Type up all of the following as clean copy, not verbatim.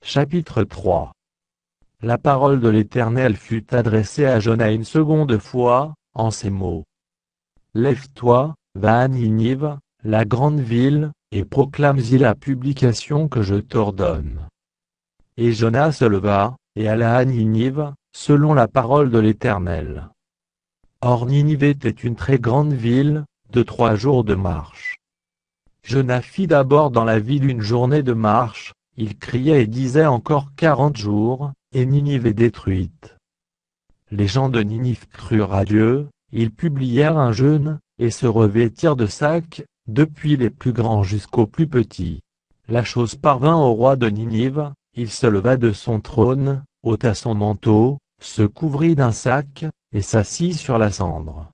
Chapitre 3. La parole de l'Éternel fut adressée à Jonas une seconde fois, en ces mots. Lève-toi, va à Ninive, la grande ville, et proclame-y la publication que je t'ordonne. Et Jonas se leva, et alla à Ninive, selon la parole de l'Éternel. Or Ninive était une très grande ville, de 3 jours de marche. Jonas fit d'abord dans la ville une journée de marche, il criait et disait encore 40 jours, et Ninive est détruite. Les gens de Ninive crurent à Dieu, ils publièrent un jeûne, et se revêtirent de sacs, depuis les plus grands jusqu'aux plus petits. La chose parvint au roi de Ninive, il se leva de son trône, ôta son manteau, se couvrit d'un sac, et s'assit sur la cendre.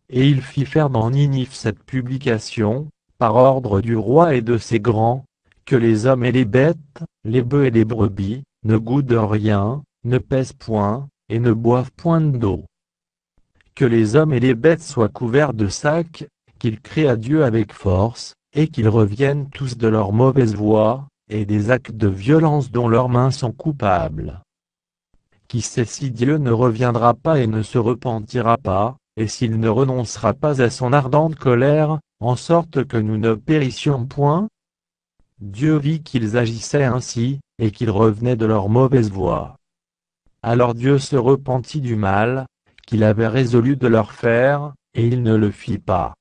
Et il fit faire dans Ninive cette publication, par ordre du roi et de ses grands, que les hommes et les bêtes, les bœufs et les brebis, ne goûtent rien, ne pèsent point, et ne boivent point d'eau. Que les hommes et les bêtes soient couverts de sacs, qu'ils crient à Dieu avec force, et qu'ils reviennent tous de leur mauvaise voie, et des actes de violence dont leurs mains sont coupables. Qui sait si Dieu ne reviendra pas et ne se repentira pas, et s'il ne renoncera pas à son ardente colère, en sorte que nous ne périssions point? Dieu vit qu'ils agissaient ainsi, et qu'ils revenaient de leur mauvaise voie. Alors Dieu se repentit du mal qu'il avait résolu de leur faire, et il ne le fit pas.